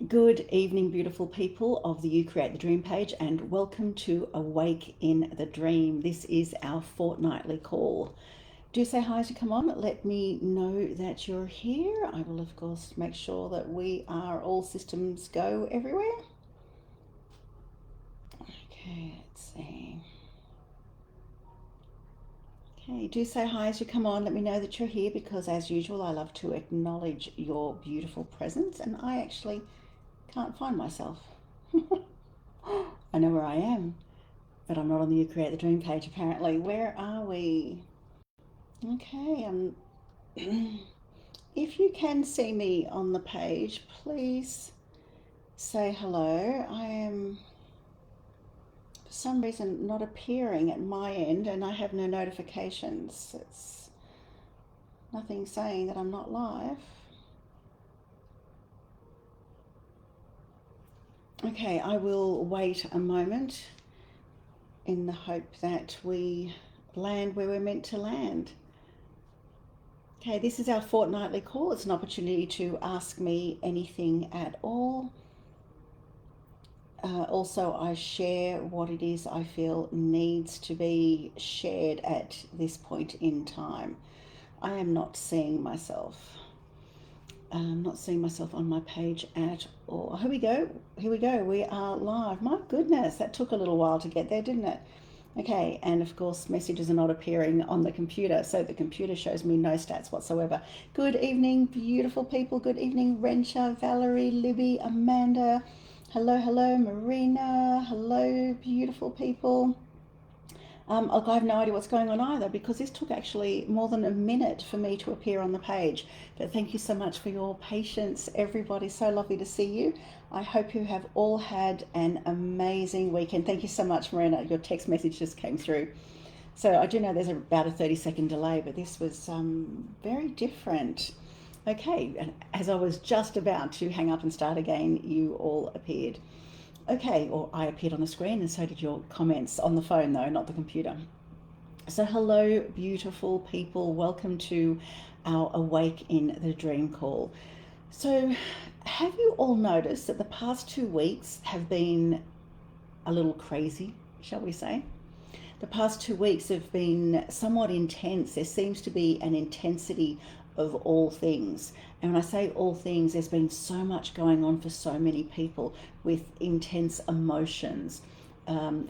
Good evening, beautiful people of the You Create the Dream page, and welcome to Awake in the Dream. This is our fortnightly call. Do say hi as you come on. Let me know that you're here. I will, of course, make sure that we are all systems go everywhere. Okay, let's see. Okay, do say hi as you come on. Let me know that you're here because, as usual, I love to acknowledge your beautiful presence, and I actually can't find myself. I know where I am, but I'm not on the You Create the Dream page apparently. Where are we? Okay, if you can see me on the page, please say hello. I am, for some reason, not appearing at my end and I have no notifications. It's nothing saying that I'm not live. Okay, I will wait a moment in the hope that we land where we're meant to land. Okay, this is our fortnightly call. It's an opportunity to ask me anything at all. Also, I share what it is I feel needs to be shared at this point in time. I am not seeing myself. I'm not seeing myself on my page at all. Here we go. Here we go. We are live. My goodness, that took a little while to get there, didn't it? Okay, and of course, messages are not appearing on the computer, so the computer shows me no stats whatsoever. Good evening, beautiful people. Good evening, Rensha, Valerie, Libby, Amanda. Hello, hello, Marina. Hello, beautiful people. I have no idea what's going on either because this took actually more than a minute for me to appear on the page. But thank you so much for your patience, everybody. So lovely to see you. I hope you have all had an amazing weekend. Thank you so much, Marina. Your text message just came through. So I do know there's about a 30-second delay, but this was very different. Okay, and as I was just about to hang up and start again, you all appeared. Okay, or I appeared on the screen and so did your comments on the phone though, not the computer. So hello, beautiful people. Welcome to our Awake in the Dream call. So have you all noticed that the past 2 weeks have been a little crazy, shall we say? The past 2 weeks have been somewhat intense. There seems to be an intensity of all things. And when I say all things, there's been so much going on for so many people with intense emotions,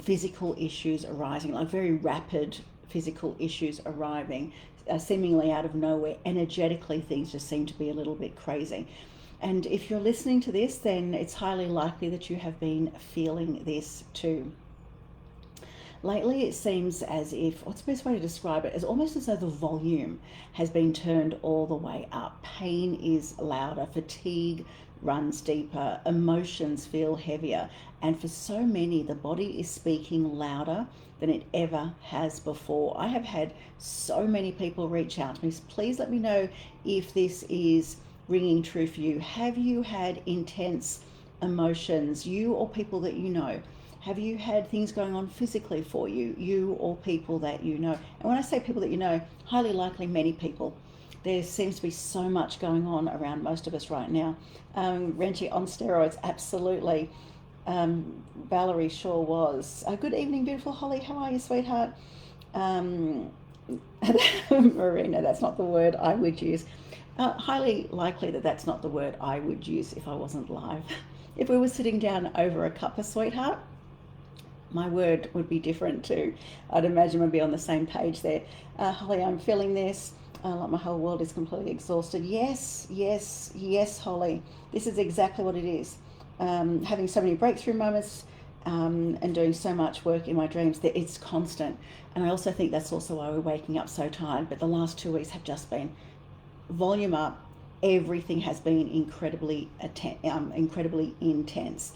physical issues arising, like very rapid physical issues arriving, seemingly out of nowhere. Energetically, things just seem to be a little bit crazy. And if you're listening to this, then it's highly likely that you have been feeling this too. Lately, it seems as if, what's the best way to describe it? It's almost as though the volume has been turned all the way up. Pain is louder, fatigue runs deeper, emotions feel heavier, and for so many, the body is speaking louder than it ever has before. I have had so many people reach out to me. Please let me know if this is ringing true for you. Have you had intense emotions, you or people that you know? Have you had things going on physically for you, you or people that you know? And when I say people that you know, highly likely many people. There seems to be so much going on around most of us right now. Renchi on steroids, absolutely. Valerie sure was. Good evening, beautiful Holly. How are you, sweetheart? Marina, that's not the word I would use. Highly likely that that's not the word I would use if I wasn't live. If we were sitting down over a cuppa, sweetheart, my word would be different too. I'd imagine we'd be on the same page there. Holly, I'm feeling this. Like my whole world is completely exhausted. Yes, yes, yes, Holly. This is exactly what it is. Having so many breakthrough moments and doing so much work in my dreams, that it's constant. And I also think that's also why we're waking up so tired. But the last 2 weeks have just been volume up. Everything has been incredibly intense.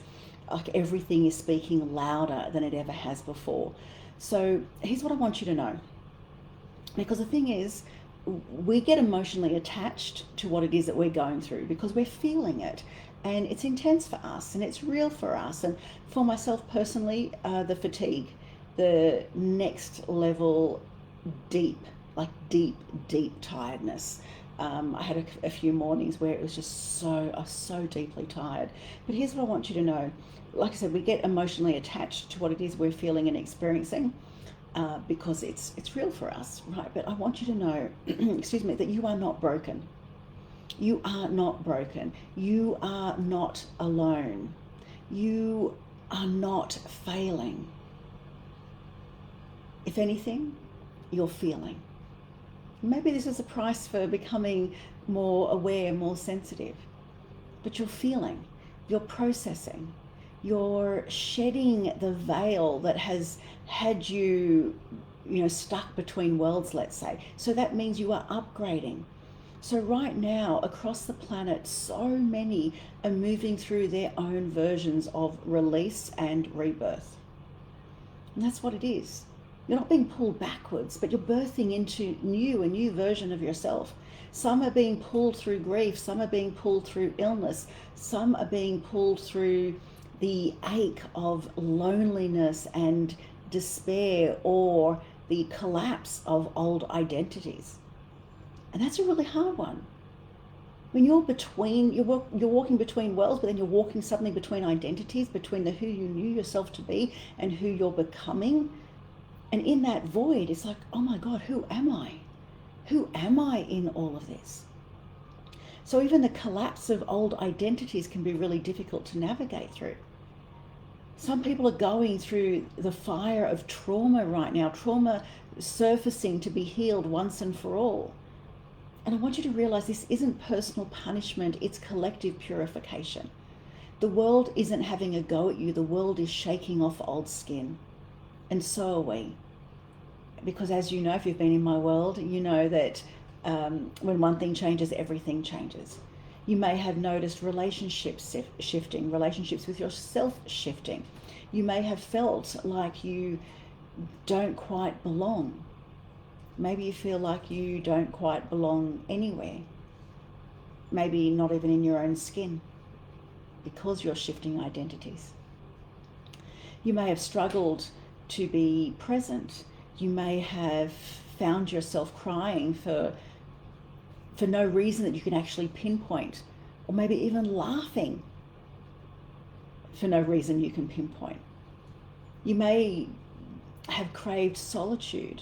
Like everything is speaking louder than it ever has before. So here's what I want you to know. Because the thing is, we get emotionally attached to what it is that we're going through because we're feeling it. And it's intense for us and it's real for us. And for myself personally, the fatigue, the next level deep, like deep, deep tiredness. I had a few mornings where it was just I was so deeply tired. But here's what I want you to know. Like I said, we get emotionally attached to what it is we're feeling and experiencing because it's real for us, right? But I want you to know, excuse me, that you are not broken. You are not broken. You are not alone. You are not failing. If anything, you're feeling. Maybe this is a price for becoming more aware, more sensitive. But you're feeling, you're processing, you're shedding the veil that has had you, stuck between worlds, let's say. So that means you are upgrading. So right now, across the planet, so many are moving through their own versions of release and rebirth. And that's what it is. You're not being pulled backwards, but you're birthing into a new version of yourself. Some are being pulled through grief, some are being pulled through illness, some are being pulled through the ache of loneliness and despair, or the collapse of old identities. And that's a really hard one. When you're walking between worlds, but then you're walking suddenly between identities, between who you knew yourself to be and who you're becoming. And in that void, it's like, oh my God, who am I? Who am I in all of this? So even the collapse of old identities can be really difficult to navigate through. Some people are going through the fire of trauma right now, trauma surfacing to be healed once and for all. And I want you to realize this isn't personal punishment, it's collective purification. The world isn't having a go at you, the world is shaking off old skin. And so are we. Because as you know, if you've been in my world, you know that when one thing changes, everything changes. You may have noticed relationships shifting, relationships with yourself shifting. You may have felt like you don't quite belong. Maybe you feel like you don't quite belong anywhere. Maybe not even in your own skin, because you're shifting identities. You may have struggled to be present. You may have found yourself crying for no reason that you can actually pinpoint, or maybe even laughing for no reason you can pinpoint. You may have craved solitude.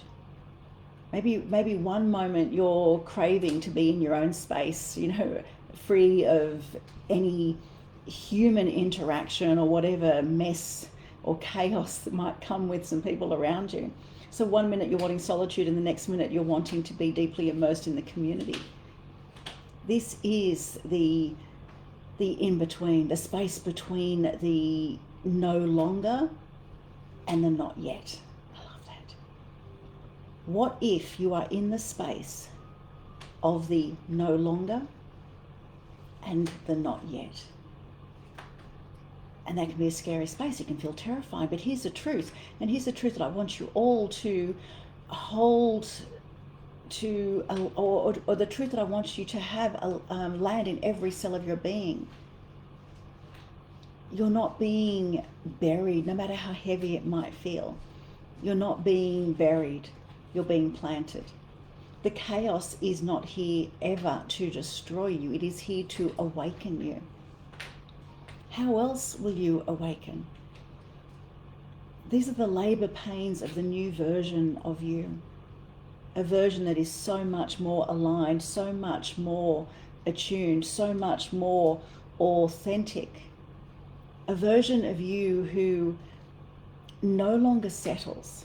Maybe one moment you're craving to be in your own space, free of any human interaction or whatever mess or chaos that might come with some people around you. So one minute you're wanting solitude and the next minute you're wanting to be deeply immersed in the community. This is the in-between, the space between the no longer and the not yet. I love that. What if you are in the space of the no longer and the not yet? And that can be a scary space. It can feel terrifying. But here's the truth. And here's the truth that I want you all to hold to, or the truth that I want you to have land in every cell of your being. You're not being buried, no matter how heavy it might feel. You're not being buried. You're being planted. The chaos is not here ever to destroy you. It is here to awaken you. How else will you awaken? These are the labor pains of the new version of you. A version that is so much more aligned, so much more attuned, so much more authentic. A version of you who no longer settles.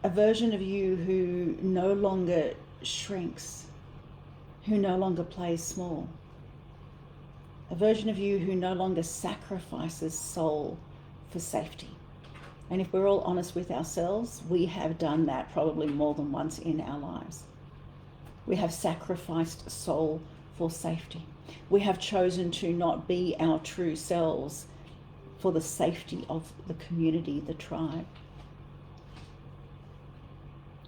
A version of you who no longer shrinks, who no longer plays small. A version of you who no longer sacrifices soul for safety. And if we're all honest with ourselves, we have done that probably more than once in our lives. We have sacrificed soul for safety. We have chosen to not be our true selves for the safety of the community, the tribe.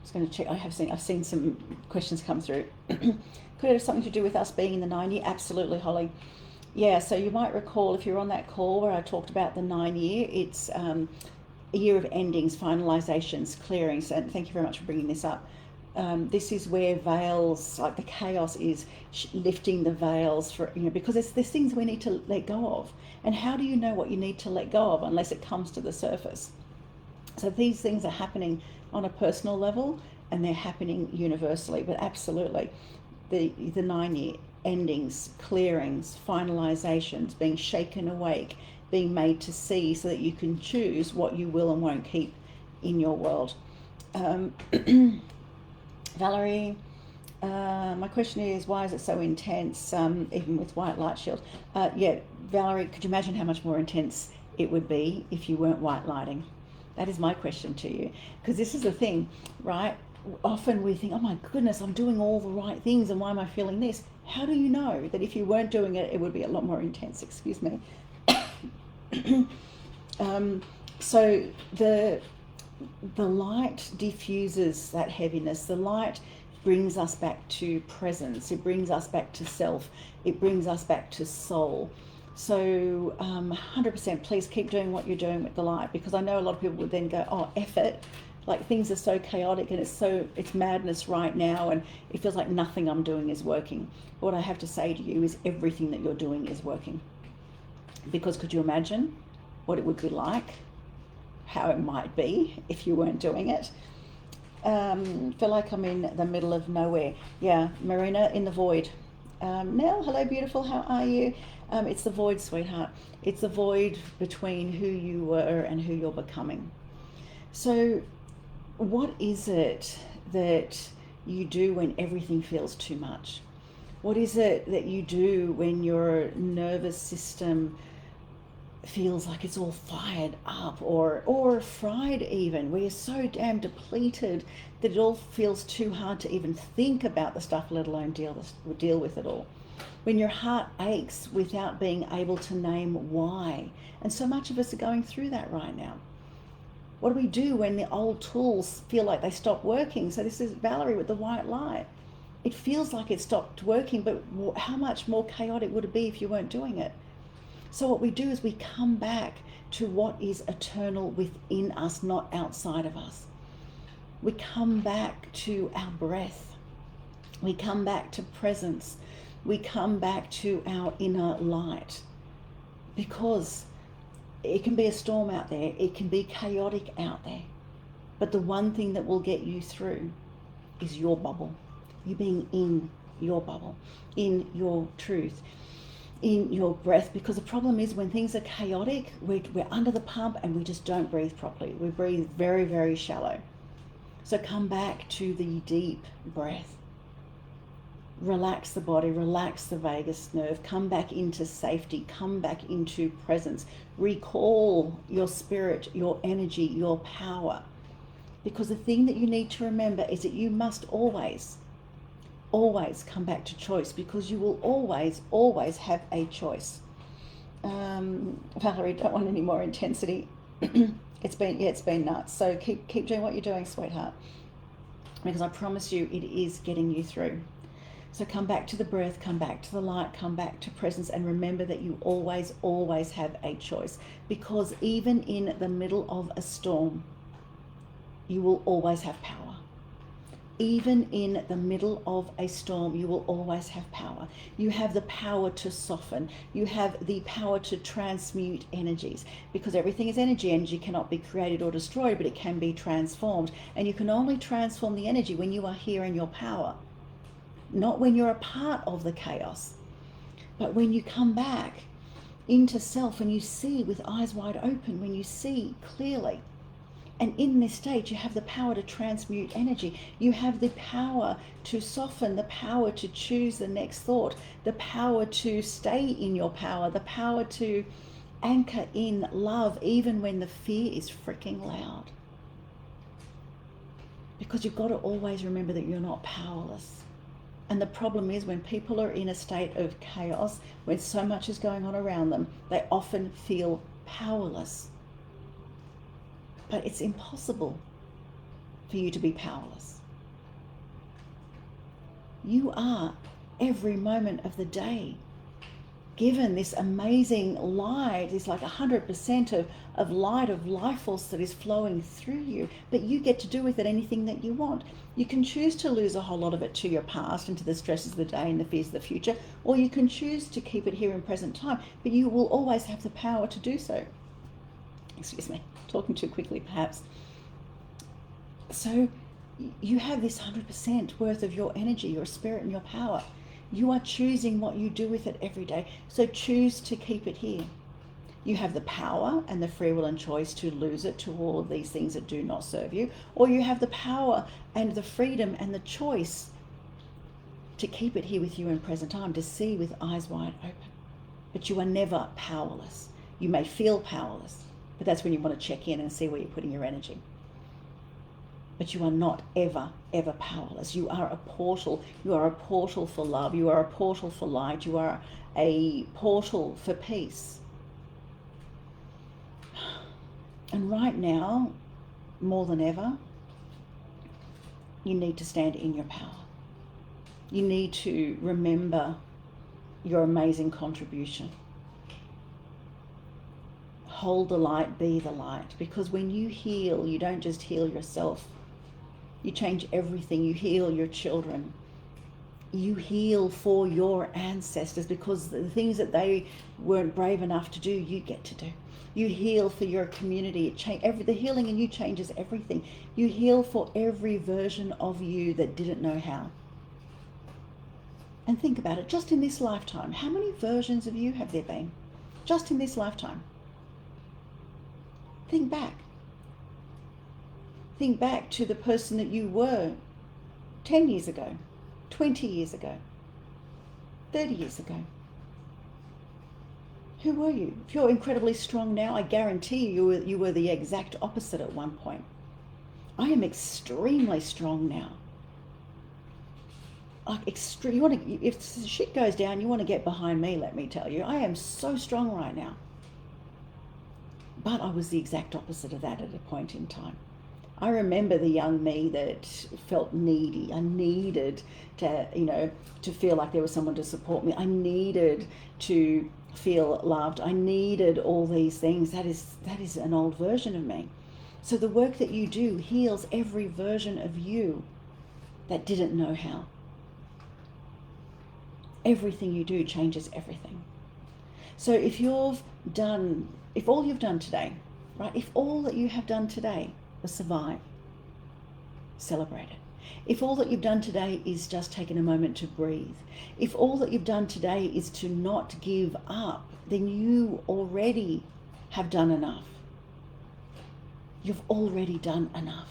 Just going to check. I've seen some questions come through. Could it have something to do with us being in the 9-year? Absolutely, Holly. Yeah, so you might recall if you're on that call where I talked about the 9-year, it's a year of endings, finalizations, clearings, and thank you very much for bringing this up. This is where veils, like the chaos is lifting the veils for, because there's things we need to let go of. And how do you know what you need to let go of unless it comes to the surface? So these things are happening on a personal level and they're happening universally, but absolutely the 9-year endings, clearings, finalizations, being shaken awake, being made to see so that you can choose what you will and won't keep in your world. Valerie, my question is, why is it so intense, even with white light shield? Yeah, Valerie, could you imagine how much more intense it would be if you weren't white lighting? That is my question to you. Because this is the thing, right? Often we think, oh my goodness, I'm doing all the right things and why am I feeling this? How do you know that if you weren't doing it, it would be a lot more intense? Excuse me. So the light diffuses that heaviness. The light brings us back to presence. It brings us back to self. It brings us back to soul. So 100% please keep doing what you're doing with the light, because I know a lot of people would then go, oh, F it. Like things are so chaotic and it's madness right now and it feels like nothing I'm doing is working. What I have to say to you is everything that you're doing is working. Because could you imagine what it would be like, how it might be if you weren't doing it? Feel like I'm in the middle of nowhere. Yeah, Marina, in the void. Nell, hello beautiful, how are you? It's the void, sweetheart. It's the void between who you were and who you're becoming. So what is it that you do when everything feels too much? What is it that you do when your nervous system feels like it's all fired up or fried even, where you're so damn depleted that it all feels too hard to even think about the stuff, let alone deal with it all? When your heart aches without being able to name why. And so much of us are going through that right now. What do we do when the old tools feel like they stop working? So this is Valerie with the white light. It feels like it stopped working, but how much more chaotic would it be if you weren't doing it? So what we do is we come back to what is eternal within us, not outside of us. We come back to our breath. We come back to presence. We come back to our inner light, because it can be a storm out there. It can be chaotic out there. But the one thing that will get you through is your bubble. You being in your bubble, in your truth, in your breath. Because the problem is when things are chaotic, we're under the pump and we just don't breathe properly. We breathe very, very shallow. So come back to the deep breath. Relax the body, relax the vagus nerve, come back into safety, come back into presence. Recall your spirit, your energy, your power. Because the thing that you need to remember is that you must always come back to choice, because you will always have a choice. Valerie, don't want any more intensity. It's been nuts. So keep doing what you're doing, sweetheart, because I promise you it is getting you through. So come back to the breath, come back to the light, come back to presence, and remember that you always have a choice. Because even in the middle of a storm, you will always have power. Even in the middle of a storm, you will always have power. You have the power to soften. You have the power to transmute energies, because everything is energy. Energy cannot be created or destroyed, but it can be transformed. And you can only transform the energy when you are here in your power. Not when you're a part of the chaos, but when you come back into self and you see with eyes wide open, when you see clearly. And in this state, you have the power to transmute energy. You have the power to soften, the power to choose the next thought, the power to stay in your power, the power to anchor in love, even when the fear is freaking loud. Because you've got to always remember that you're not powerless. And the problem is when people are in a state of chaos, when so much is going on around them, they often feel powerless. But it's impossible for you to be powerless. You are every moment of the day given this amazing light, it's like 100% of light, of life force that is flowing through you, but you get to do with it anything that you want. You can choose to lose a whole lot of it to your past and to the stresses of the day and the fears of the future, or you can choose to keep it here in present time, but you will always have the power to do so. Excuse me, talking too quickly perhaps. So you have this 100% worth of your energy, your spirit and your power. You are choosing what you do with it every day. So choose to keep it here. You have the power and the free will and choice to lose it to all of these things that do not serve you, or you have the power and the freedom and the choice to keep it here with you in present time, to see with eyes wide open. But you are never powerless. You may feel powerless, but that's when you want to check in and see where you're putting your energy. But you are not ever, ever powerless. You are a portal. You are a portal for love. You are a portal for light. You are a portal for peace. And right now, more than ever, you need to stand in your power. You need to remember your amazing contribution. Hold the light, be the light. Because when you heal, you don't just heal yourself. You change everything. You heal your children. You heal for your ancestors, because the things that they weren't brave enough to do, you get to do. You heal for your community. The healing in you changes everything. You heal for every version of you that didn't know how. And think about it, just in this lifetime, how many versions of you have there been? Just in this lifetime. Think back. Think back to the person that you were 10 years ago, 20 years ago, 30 years ago. Who were you? If you're incredibly strong now, I guarantee you were the exact opposite at one point. I am extremely strong now. If shit goes down, you want to get behind me, let me tell you. I am so strong right now. But I was the exact opposite of that at a point in time. I remember the young me that felt needy. I needed to feel like there was someone to support me. I needed to feel loved. I needed all these things. That is an old version of me. So the work that you do heals every version of you that didn't know how. Everything you do changes everything. So if all you've done today, right? If all that you have done today was survive, celebrate it. If all that you've done today is just taking a moment to breathe, if all that you've done today is to not give up, then you already have done enough. You've already done enough.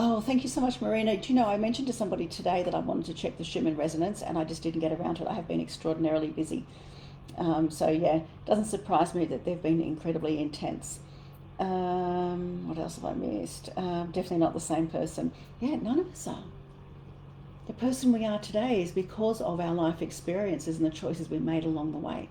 Oh, thank you so much, Marina. Do you know, I mentioned to somebody today that I wanted to check the Schumann resonance, and I just didn't get around to it. I have been extraordinarily busy. So yeah, it doesn't surprise me that they've been incredibly intense. What else have I missed? Definitely not the same person. Yeah, none of us are. The person we are today is because of our life experiences and the choices we made along the way.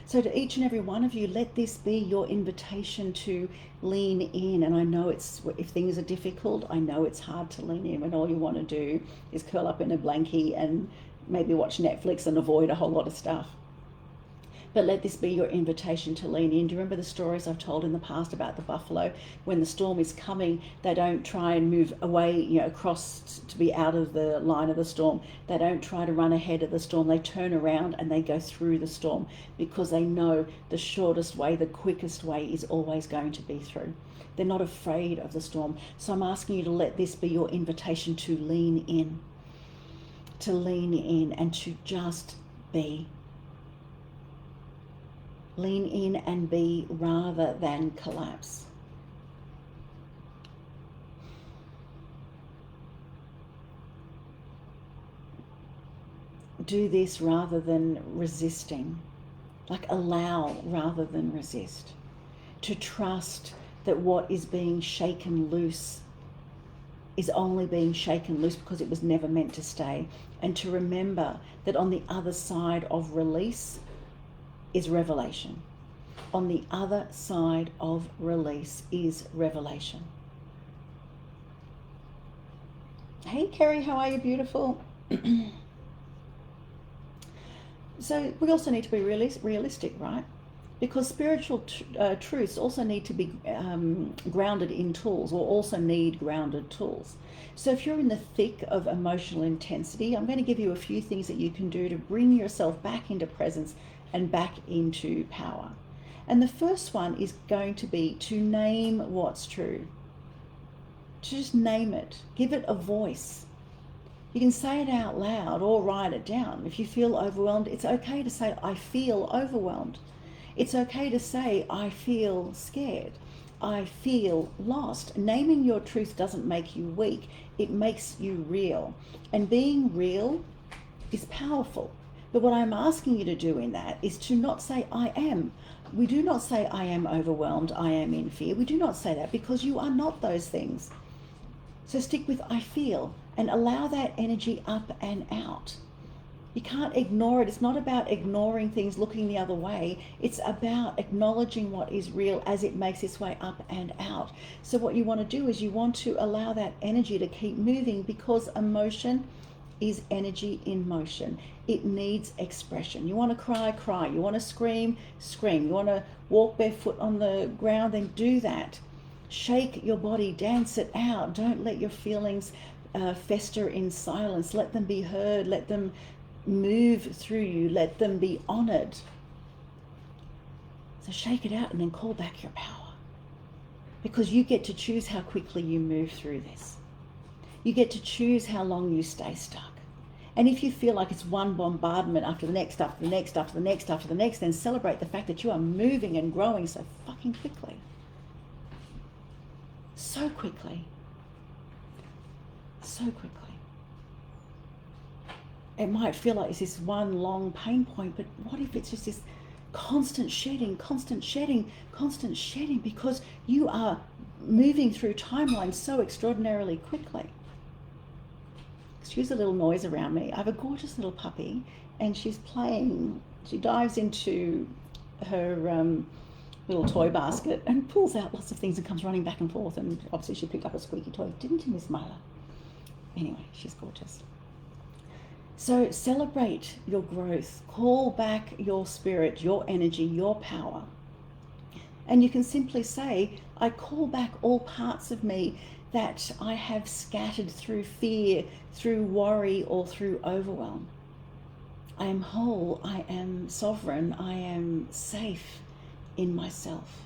So to each and every one of you, let this be your invitation to lean in. And I know if things are difficult, I know it's hard to lean in when all you want to do is curl up in a blankie and maybe watch Netflix and avoid a whole lot of stuff. But let this be your invitation to lean in. Do you remember the stories I've told in the past about the buffalo? When the storm is coming, they don't try and move away, across to be out of the line of the storm. They don't try to run ahead of the storm. They turn around and they go through the storm, because they know the shortest way, the quickest way is always going to be through. They're not afraid of the storm. So I'm asking you to let this be your invitation to lean in and to just be. Lean in and be rather than collapse. Do this rather than resisting. Like allow rather than resist. To trust that what is being shaken loose is only being shaken loose because it was never meant to stay. And to remember that on the other side of release is revelation. On the other side of release is revelation. Hey Kerry, how are you, beautiful? So we also need to be realistic, right? Because spiritual truths also need to be grounded in tools, or also need grounded tools. So if you're in the thick of emotional intensity, I'm going to give you a few things that you can do to bring yourself back into presence and back into power. And the first one is going to be to name what's true. To just name it, give it a voice. You can say it out loud or write it down. If you feel overwhelmed, it's okay to say, I feel overwhelmed. It's okay to say, I feel scared. I feel lost. Naming your truth doesn't make you weak. It makes you real. And being real is powerful. But what I'm asking you to do in that is to not say, I am. We do not say, I am overwhelmed, I am in fear. We do not say that, because you are not those things. So stick with I feel and allow that energy up and out. You can't ignore it. It's not about ignoring things, looking the other way. It's about acknowledging what is real as it makes its way up and out. So what you want to do is you want to allow that energy to keep moving, because emotion is energy in motion. It needs expression. You want to cry, cry. You want to scream, scream. You want to walk barefoot on the ground, then do that. Shake your body, dance it out. Don't let your feelings fester in silence. Let them be heard. Let them move through you. Let them be honored. So shake it out and then call back your power, because you get to choose how quickly you move through this. You get to choose how long you stay stuck. And if you feel like it's one bombardment after the next, after the next, after the next, after the next, then celebrate the fact that you are moving and growing so fucking quickly. So quickly. So quickly. It might feel like it's this one long pain point, but what if it's just this constant shedding, constant shedding, constant shedding, because you are moving through timelines so extraordinarily quickly. Excuse the little noise around me. I have a gorgeous little puppy, and she's playing. She dives into her little toy basket and pulls out lots of things and comes running back and forth, and obviously she picked up a squeaky toy, didn't you, Miss Myla? Anyway, she's gorgeous. So celebrate your growth, call back your spirit, your energy, your power. And you can simply say, I call back all parts of me that I have scattered through fear, through worry, or through overwhelm. I am whole, I am sovereign, I am safe in myself.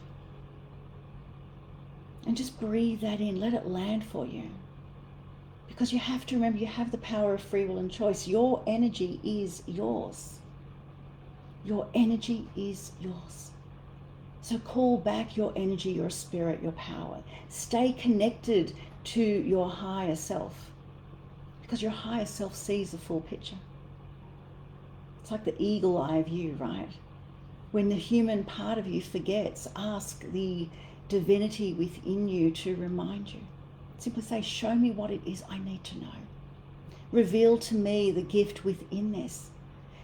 And just breathe that in, let it land for you. Because you have to remember, you have the power of free will and choice. Your energy is yours. Your energy is yours. So call back your energy, your spirit, your power. Stay connected to your higher self, because your higher self sees the full picture. It's like the eagle eye of you, right? When the human part of you forgets, ask the divinity within you to remind you. Simply say, show me what it is I need to know. Reveal to me the gift within this.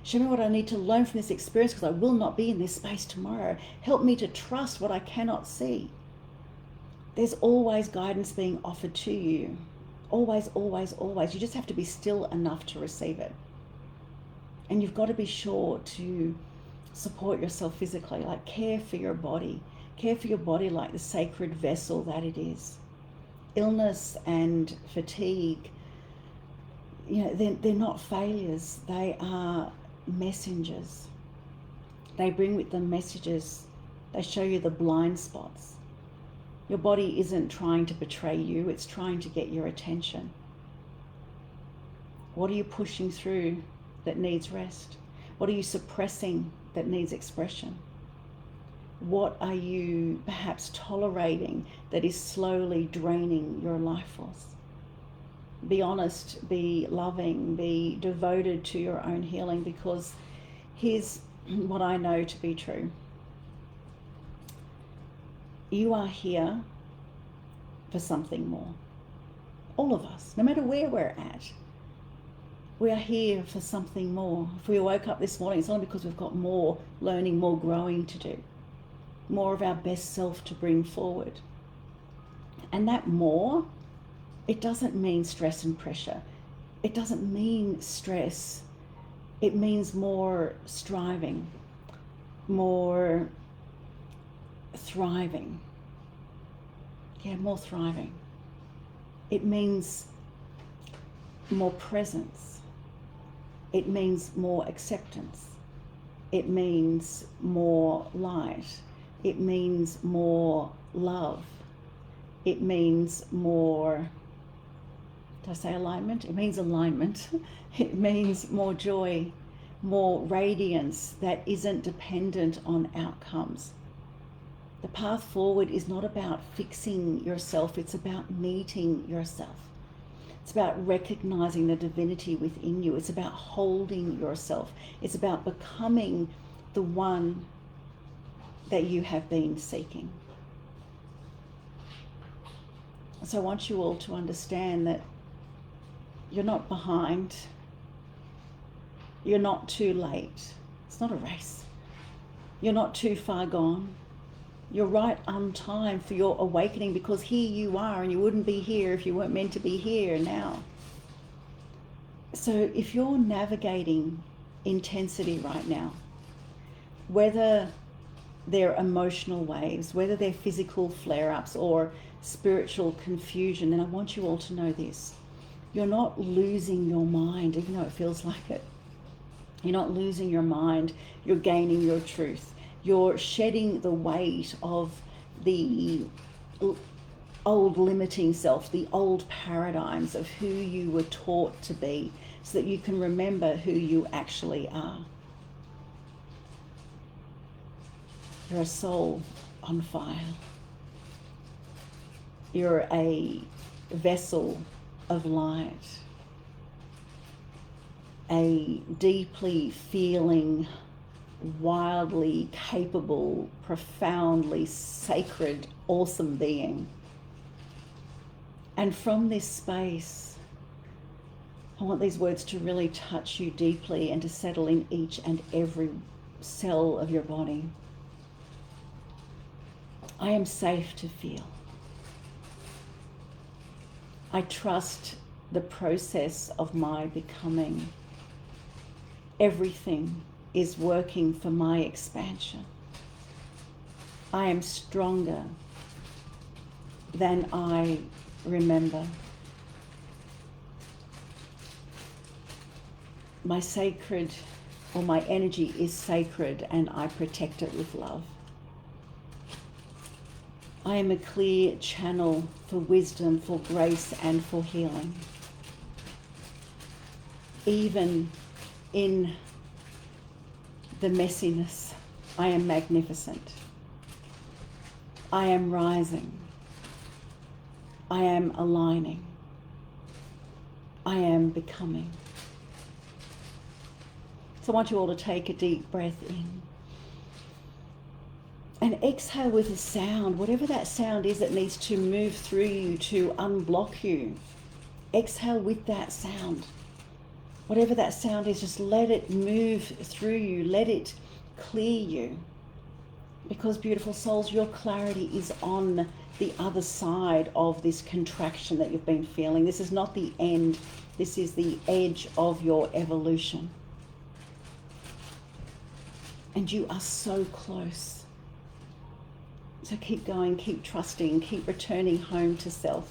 Show me what I need to learn from this experience, because I will not be in this space tomorrow. Help me to trust what I cannot see. There's always guidance being offered to you. Always, always, always. You just have to be still enough to receive it. And you've got to be sure to support yourself physically, like care for your body. Care for your body like the sacred vessel that it is. Illness and fatigue, they're not failures. They are messengers. They bring with them messages. They show you the blind spots. Your body isn't trying to betray you. It's trying to get your attention. What are you pushing through that needs rest? What are you suppressing that needs expression? What are you perhaps tolerating that is slowly draining your life force? Be honest, be loving, be devoted to your own healing, because here's what I know to be true. You are here for something more. All of us, no matter where we're at, we are here for something more. If we woke up this morning, it's only because we've got more learning, more growing to do. More of our best self to bring forward. And that more, it doesn't mean stress and pressure. It doesn't mean stress It means more striving, more thriving. Yeah, more thriving. It means more presence. It means more acceptance. It means more light. It means more love. It means more, did I say alignment? It means alignment. It means more joy, more radiance that isn't dependent on outcomes. The path forward is not about fixing yourself, it's about meeting yourself. It's about recognizing the divinity within you. It's about holding yourself. It's about becoming the one that you have been seeking. So I want you all to understand that you're not behind. You're not too late. It's not a race. You're not too far gone. You're right on time for your awakening, because here you are, and you wouldn't be here if you weren't meant to be here now. So if you're navigating intensity right now, whether they're emotional waves, whether they're physical flare-ups or spiritual confusion, then I want you all to know this. You're not losing your mind, even though it feels like it. You're not losing your mind. You're gaining your truth. You're shedding the weight of the old limiting self, the old paradigms of who you were taught to be, so that you can remember who you actually are. You're a soul on fire. You're a vessel of light, a deeply feeling, wildly capable, profoundly sacred, awesome being. And from this space, I want these words to really touch you deeply and to settle in each and every cell of your body. I am safe to feel. I trust the process of my becoming. Everything is working for my expansion. I am stronger than I remember. My sacred, or my energy is sacred, and I protect it with love. I am a clear channel for wisdom, for grace, and for healing. Even in the messiness, I am magnificent. I am rising. I am aligning. I am becoming. So I want you all to take a deep breath in. And exhale with a sound, whatever that sound is that needs to move through you to unblock you. Exhale with that sound. Whatever that sound is, just let it move through you. Let it clear you. Because, beautiful souls, your clarity is on the other side of this contraction that you've been feeling. This is not the end. This is the edge of your evolution. And you are so close. So keep going, keep trusting, keep returning home to self.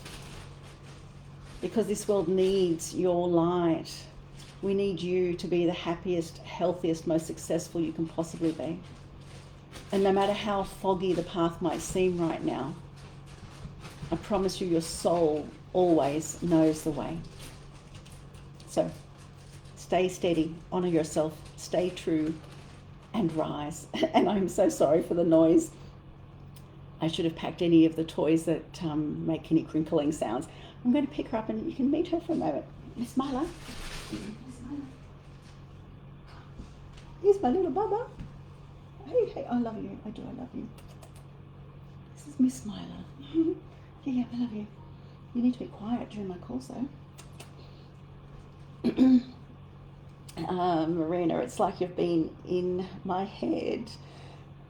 Because this world needs your light. We need you to be the happiest, healthiest, most successful you can possibly be. And no matter how foggy the path might seem right now, I promise you, your soul always knows the way. So stay steady, honor yourself, stay true, and rise. And I'm so sorry for the noise. I should have packed any of the toys that make any crinkling sounds. I'm going to pick her up and you can meet her for a moment. Miss Myla. Here's my little Bubba. Hey, hey, I love you. I do, I love you. This is Miss Myla. Yeah, I love you. You need to be quiet during my calls though. Marina, it's like you've been in my head.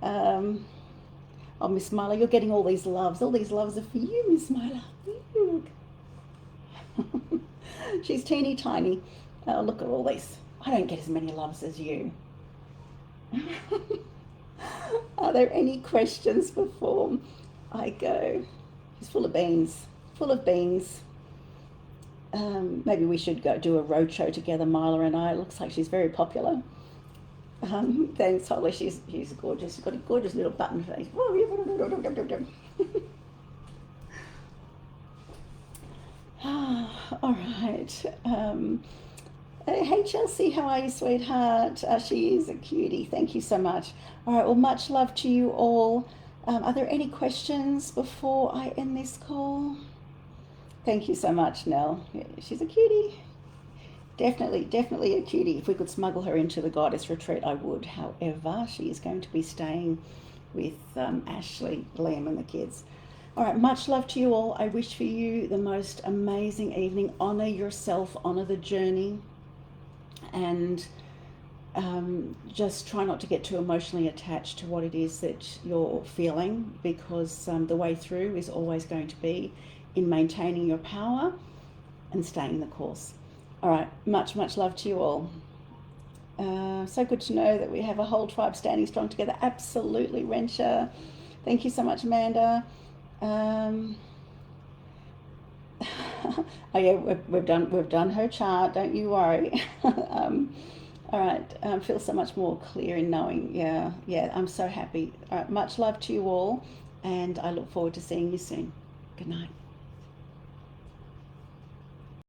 Oh, Miss Myla, you're getting all these loves. All these loves are for you, Miss Myla. She's teeny tiny. Look at all these. I don't get as many loves as you. Are there any questions before I go? She's full of beans. Full of beans. Maybe we should go do a roadshow together, Mila and I. It looks like she's very popular. Thanks, Holly. She's gorgeous. She's got a gorgeous little button face. All right. Hey, Chelsea, how are you, sweetheart? She is a cutie. Thank you so much. All right, well, much love to you all. Are there any questions before I end this call? Thank you so much, Nell. Yeah, she's a cutie. Definitely a cutie. If we could smuggle her into the goddess retreat, I would. However, she is going to be staying with Ashley, Liam, and the kids. All right, much love to you all. I wish for you the most amazing evening. Honor yourself, honor the journey, and just try not to get too emotionally attached to what it is that you're feeling, because the way through is always going to be in maintaining your power and staying the course. All right, much love to you all. So good to know that we have a whole tribe standing strong together. Absolutely, Rensha. Thank you so much, Amanda. Oh yeah, we've done her chart. Don't you worry. All right, feel so much more clear in knowing. Yeah, I'm so happy. All right, much love to you all, and I look forward to seeing you soon. Good night.